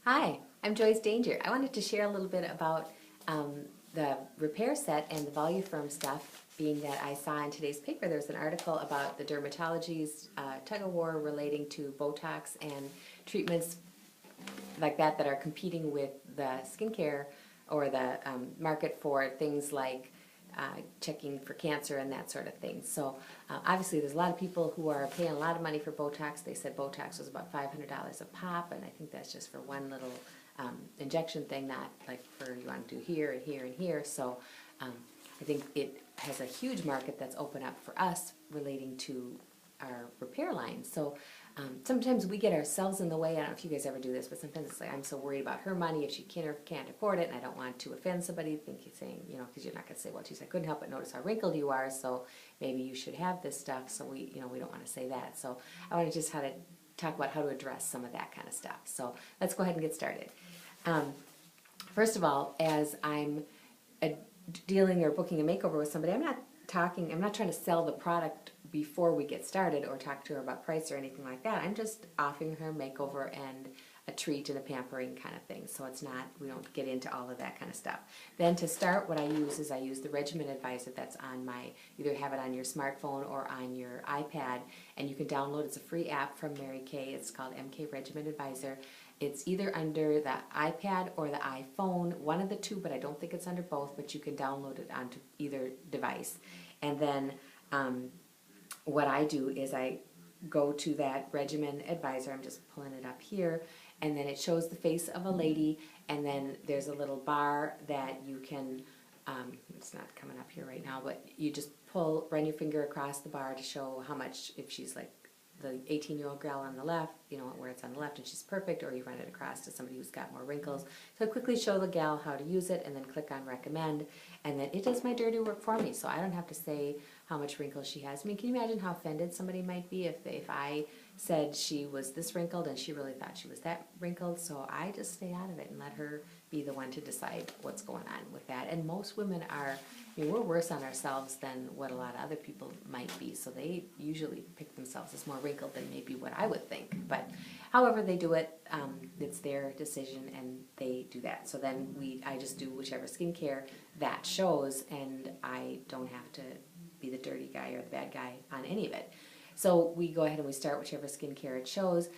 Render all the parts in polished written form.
Hi, I'm Joyce Danger. I wanted to share a little bit about the repair set and the Voluform stuff, being that I saw in today's paper there was an article about the dermatology's tug-of-war relating to Botox and treatments like that are competing with the skincare or the market for things like checking for cancer and that sort of thing. So obviously there's a lot of people who are paying a lot of money for Botox. They said Botox was about $500 a pop, and I think that's just for one little injection thing, not like for you want to do here and here and here. So I think it has a huge market that's open up for us relating to our repair line. So sometimes we get ourselves in the way. I don't know if you guys ever do this, but sometimes it's like I'm so worried about her money if she can or can't afford it, and I don't want to offend somebody saying, because you're not going to say, well, geez, I couldn't help but notice how wrinkled you are, so maybe you should have this stuff. So we don't want to say that. So I want to just talk about how to address some of that kind of stuff. So let's go ahead and get started. First of all, as I'm dealing or booking a makeover with somebody, I'm not trying to sell the product before we get started or talk to her about price or anything like that. I'm just offering her a makeover and a treat and a pampering kind of thing. So we don't get into all of that kind of stuff. Then to start, what I use is the Regimen Advisor that's on either have it on your smartphone or on your iPad, and you can download, it's a free app from Mary Kay. It's called MK Regimen Advisor. It's either under the iPad or the iPhone, one of the two, but I don't think it's under both, but you can download it onto either device. And then what I do is I go to that Regimen Advisor, I'm just pulling it up here, and then it shows the face of a lady, and then there's a little bar that you can, it's not coming up here right now, but you just run your finger across the bar to show how much, if she's like the 18-year-old gal on the left, where it's on the left and she's perfect, or you run it across to somebody who's got more wrinkles. So I quickly show the gal how to use it and then click on recommend, and then it does my dirty work for me, so I don't have to say how much wrinkles she has. I mean, can you imagine how offended somebody might be if I said she was this wrinkled and she really thought she was that wrinkled? So I just stay out of it and let her be the one to decide what's going on with that. And most women we're worse on ourselves than what a lot of other people might be, so they usually pick themselves as more wrinkled than maybe what I would think. But however they do it, it's their decision and they do that. So then I just do whichever skincare that shows, and I don't have to be the dirty guy or the bad guy on any of it. So we go ahead and we start whichever skincare it shows.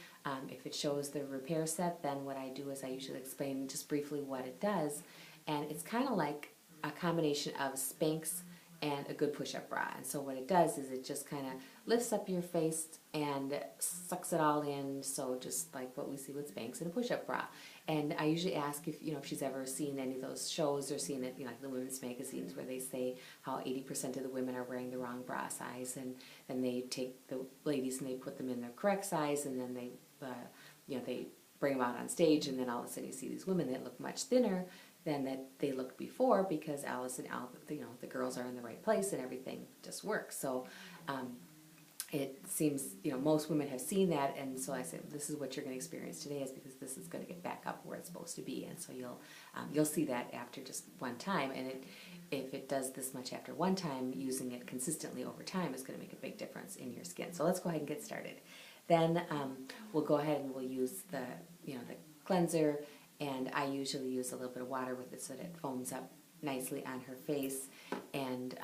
If it shows the repair set, then what I do is I usually explain just briefly what it does, and it's kind of like a combination of Spanx and a good push-up bra. And so what it does is it just kind of lifts up your face and sucks it all in, so just like what we see with Spanx and a push-up bra. And I usually ask if she's ever seen any of those shows or seen it, like the women's magazines where they say how 80% of the women are wearing the wrong bra size, and then they take the ladies and they put them in their correct size, and then they bring them out on stage, and then all of a sudden you see these women that look much thinner than that they looked before, because Alice and Al, the girls are in the right place and everything just works. So it seems, most women have seen that, and so I said, this is what you're going to experience today, is because this is going to get back up where it's supposed to be. And so you'll see that after just one time, and if it does this much after one time, using it consistently over time is going to make a big difference in your skin. So let's go ahead and get started. Then we'll go ahead and we'll use the cleanser, and I usually use a little bit of water with it so that it foams up nicely on her face. And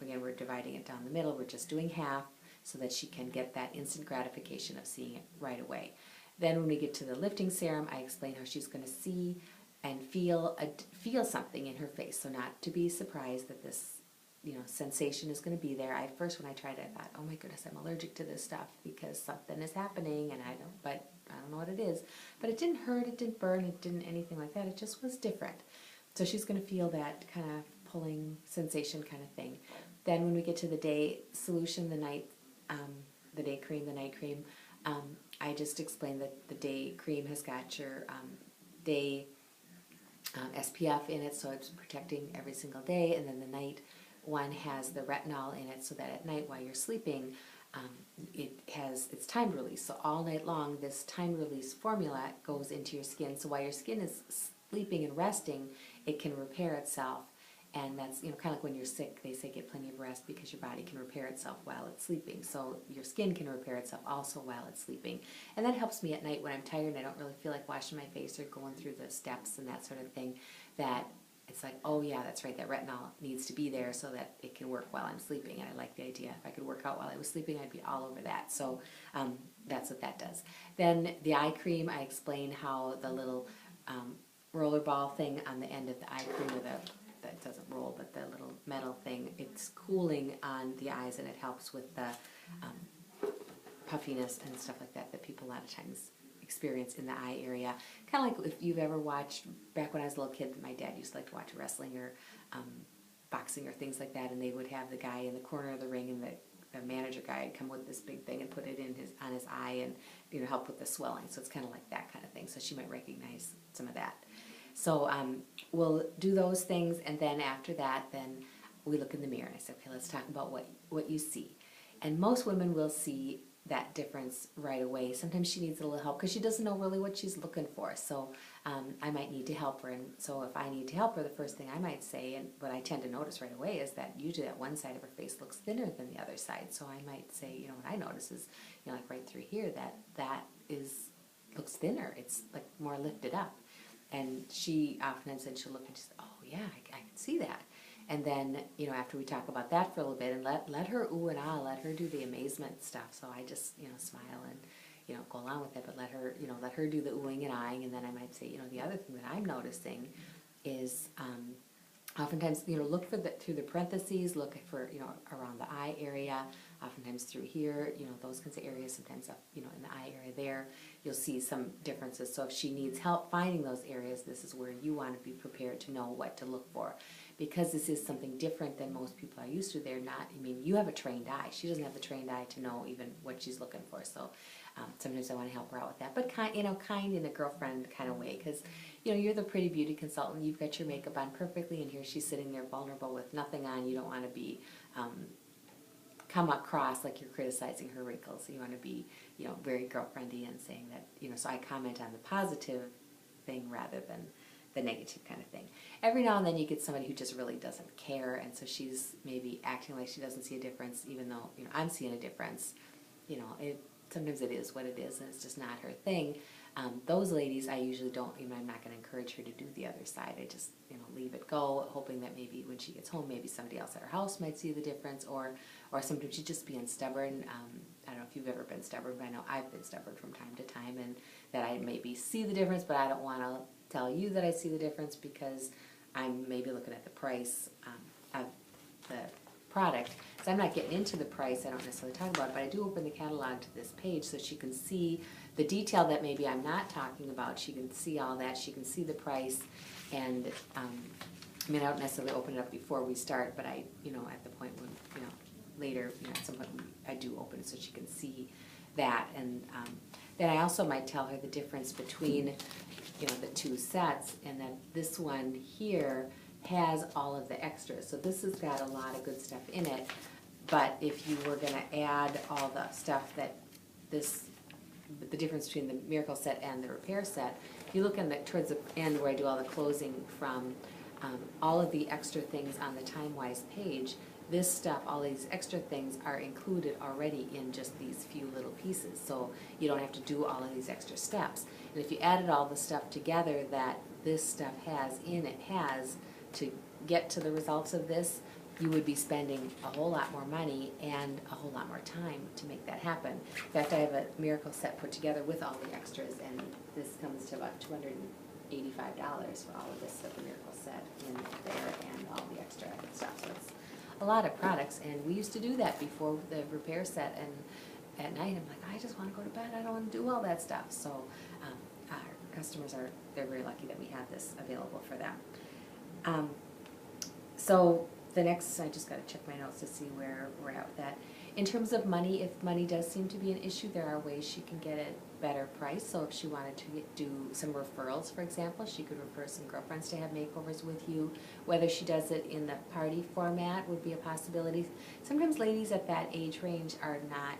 again, we're dividing it down the middle. We're just doing half so that she can get that instant gratification of seeing it right away. Then when we get to the lifting serum, I explain how she's going to see and feel something in her face. So not to be surprised that this sensation is going to be there. When I tried it, I thought, oh my goodness, I'm allergic to this stuff because something is happening, and I don't know what it is. But it didn't hurt, it didn't burn, it didn't anything like that. It just was different. So she's going to feel that kind of pulling sensation kind of thing. Then when we get to the day solution, the day cream, the night cream, I just explained that the day cream has got your day SPF in it, so it's protecting every single day, and then the night one has the retinol in it, so that at night while you're sleeping, it's time release. So all night long, this time release formula goes into your skin. So while your skin is sleeping and resting, it can repair itself And that's, kind of like when you're sick, they say get plenty of rest because your body can repair itself while it's sleeping. So your skin can repair itself also while it's sleeping. And that helps me at night when I'm tired and I don't really feel like washing my face or going through the steps and that sort of thing, that it's like, oh yeah, that's right, that retinol needs to be there so that it can work while I'm sleeping. And I like the idea. If I could work out while I was sleeping, I'd be all over that. So that's what that does. Then the eye cream, I explain how the little rollerball thing on the end of the eye cream, or that doesn't roll, but the little metal thing, it's cooling on the eyes and it helps with the puffiness and stuff like that people a lot of times experience in the eye area. Kind of like if you've ever watched, back when I was a little kid, my dad used to like to watch wrestling or boxing or things like that, and they would have the guy in the corner of the ring, and the manager guy would come with this big thing and put it on his eye and help with the swelling. So it's kind of like that kind of thing. So she might recognize some of that. So we'll do those things, and then after that, then we look in the mirror and I say, okay, let's talk about what you see. And most women will see that difference right away. Sometimes she needs a little help because she doesn't know really what she's looking for. So I might need to help her. And so if I need to help her, the first thing I might say, and what I tend to notice right away, is that usually that one side of her face looks thinner than the other side. So I might say, what I notice is, like right through here, that looks thinner. It's like more lifted up. And she often said, she'll look and she'll say, oh yeah, I can see that. And then, after we talk about that for a little bit, and let her ooh and ah, let her do the amazement stuff. So I just, smile and, go along with it, but let her do the oohing and eyeing. And then I might say, the other thing that I'm noticing is, oftentimes, look through the parentheses, look for, around the eye area, oftentimes through here, those kinds of areas, sometimes up, in the eye area there, you'll see some differences. So if she needs help finding those areas, this is where you want to be prepared to know what to look for. Because this is something different than most people are used to, you have a trained eye. She doesn't have the trained eye to know even what she's looking for. So sometimes I want to help her out with that. But kind in a girlfriend kind of way, because, you're the pretty beauty consultant. You've got your makeup on perfectly, and here she's sitting there vulnerable with nothing on. You don't want to be come across like you're criticizing her wrinkles. You want to be, very girlfriendy and saying that, so I comment on the positive thing rather than the negative kind of thing. Every now and then you get somebody who just really doesn't care, and so she's maybe acting like she doesn't see a difference, even though, I'm seeing a difference. Sometimes it is what it is, and it's just not her thing. Those ladies, I usually don't, I'm not going to encourage her to do the other side. I just, leave it go, hoping that maybe when she gets home, maybe somebody else at her house might see the difference, or sometimes she's just being stubborn. I don't know if you've ever been stubborn, but I know I've been stubborn from time to time, and that I maybe see the difference, but I don't want to tell you that I see the difference because I'm maybe looking at the price of the product. So I'm not getting into the price, I don't necessarily talk about it, but I do open the catalog to this page so she can see the detail that maybe I'm not talking about. She can see all that, she can see the price, and I don't necessarily open it up before we start, but I, at the point when, later, at some point I do open it so she can see that. And then I also might tell her the difference between, the two sets, and that this one here has all of the extras. So this has got a lot of good stuff in it, but if you were going to add all the stuff that the difference between the Miracle set and the Repair set, if you look towards the end where I do all the closing from all of the extra things on the TimeWise page, this stuff, all these extra things are included already in just these few little pieces. So you don't have to do all of these extra steps. And if you added all the stuff together that this stuff has to get to the results of this, you would be spending a whole lot more money and a whole lot more time to make that happen. In fact, I have a Miracle set put together with all the extras, and this comes to about $285 for all of this of the Miracle set in there and all the extra stuff. So it's a lot of products, and we used to do that before the Repair set, and at night I'm like, I just want to go to bed, I don't want to do all that stuff. So our customers they're very lucky that we have this available for them. So the next, I just got to check my notes to see where we're at with that. In terms of money, if money does seem to be an issue, there are ways she can get a better price. So if she wanted to do some referrals, for example, she could refer some girlfriends to have makeovers with you. Whether she does it in the party format would be a possibility. Sometimes ladies at that age range are not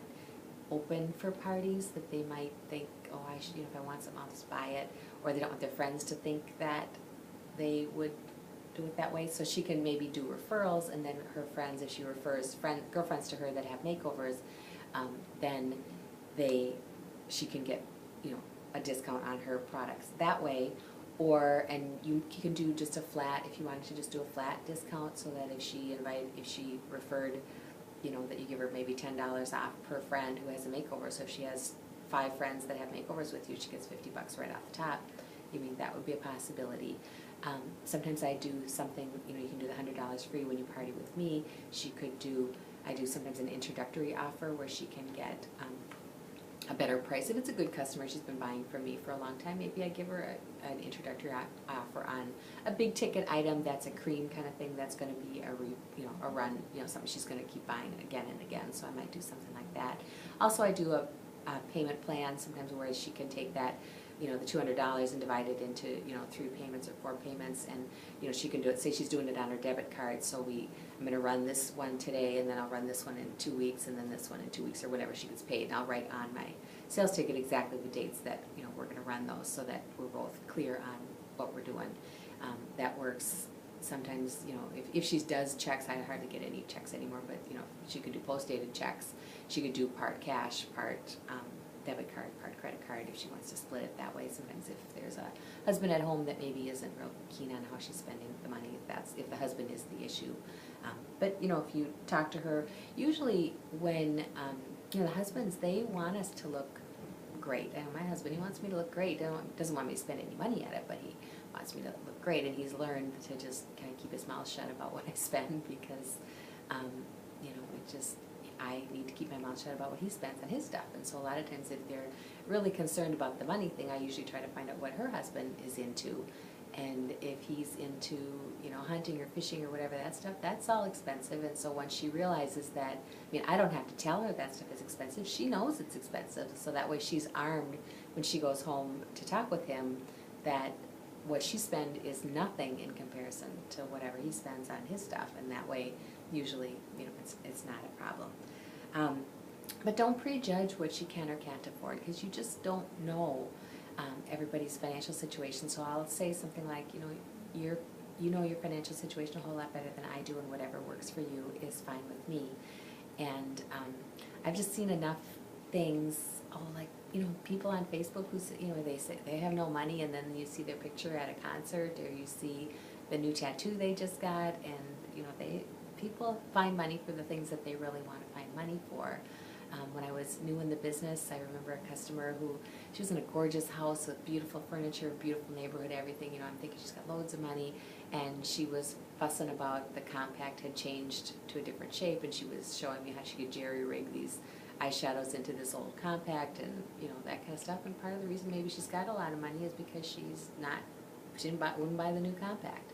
open for parties, that they might think, oh, I should, if I want something, I'll just buy it. Or they don't want their friends to think that they would do it that way. So she can maybe do referrals, and then her friends, if she refers girlfriends to her that have makeovers, then she can get, a discount on her products that way. And you can do just a flat, if you wanted to just do a flat discount, so that if she referred, that you give her maybe $10 off per friend who has a makeover. So if she has 5 friends that have makeovers with you, she gets $50 right off the top. That would be a possibility. Sometimes I do something, you can do the $100 free when you party with me. I do sometimes an introductory offer where she can get a better price. If it's a good customer, she's been buying from me for a long time, maybe I give her an introductory offer on a big ticket item that's a cream kind of thing that's going to be a run, something she's going to keep buying again and again. So I might do something like that. Also, I do a payment plan sometimes where she can take that, the $200 and divide it into 3 payments or 4 payments, and she can do it. Say she's doing it on her debit card, so I'm going to run this one today, and then I'll run this one in 2 weeks, and then this one in 2 weeks, or whenever she gets paid. And I'll write on my sales ticket exactly the dates that we're going to run those, so that we're both clear on what we're doing. That works. Sometimes if she does checks, I hardly get any checks anymore, but she could do post-dated checks. She could do part cash, part debit card, part credit card, if she wants to split it that way. Sometimes if there's a husband at home that maybe isn't real keen on how she's spending the money, if the husband is the issue. But if you talk to her, usually when the husbands, they want us to look great. And my husband, he wants me to look great. Doesn't want me to spend any money at it, but he wants me to look great. And he's learned to just kind of keep his mouth shut about what I spend, because I need to keep my mouth shut about what he spends on his stuff. And so a lot of times if they're really concerned about the money thing, I usually try to find out what her husband is into. And if he's into, hunting or fishing or whatever, that stuff, that's all expensive. And so once she realizes that, I don't have to tell her that stuff is expensive. She knows it's expensive. So that way she's armed when she goes home to talk with him, that what she spends is nothing in comparison to whatever he spends on his stuff. And that way, usually, it's not a problem. But don't prejudge what she can or can't afford, because you just don't know everybody's financial situation. So I'll say something like, your financial situation a whole lot better than I do, and whatever works for you is fine with me. And I've just seen enough things, people on Facebook who say, they say they have no money, and then you see their picture at a concert, or you see the new tattoo they just got, and people find money for the things that they really want to find money for. When I was new in the business, I remember a customer she was in a gorgeous house with beautiful furniture, beautiful neighborhood, everything. I'm thinking she's got loads of money, and she was fussing about the compact had changed to a different shape, and she was showing me how she could jerry-rig these eyeshadows into this old compact, and that kind of stuff. And part of the reason maybe she's got a lot of money is because she wouldn't buy the new compact.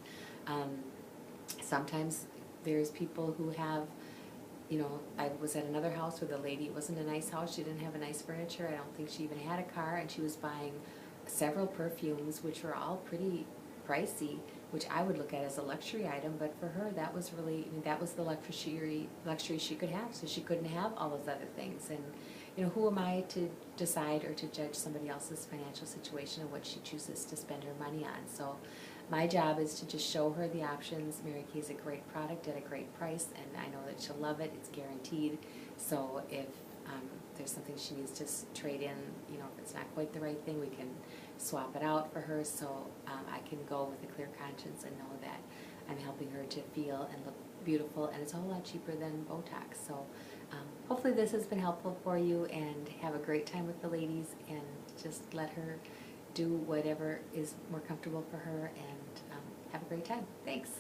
Sometimes there's people who have, I was at another house where the lady, it wasn't a nice house, she didn't have a nice furniture, I don't think she even had a car, and she was buying several perfumes, which were all pretty pricey, which I would look at as a luxury item, but for her that was really, that was the luxury she could have, so she couldn't have all those other things. And who am I to decide or to judge somebody else's financial situation and what she chooses to spend her money on? So my job is to just show her the options. Mary Kay is a great product at a great price, and I know that she'll love it. It's guaranteed. So if there's something she needs to trade in, if it's not quite the right thing, we can swap it out for her, so I can go with a clear conscience and know that I'm helping her to feel and look beautiful, and it's a whole lot cheaper than Botox. So hopefully this has been helpful for you, and have a great time with the ladies, and just let her do whatever is more comfortable for her, and have a great time. Thanks.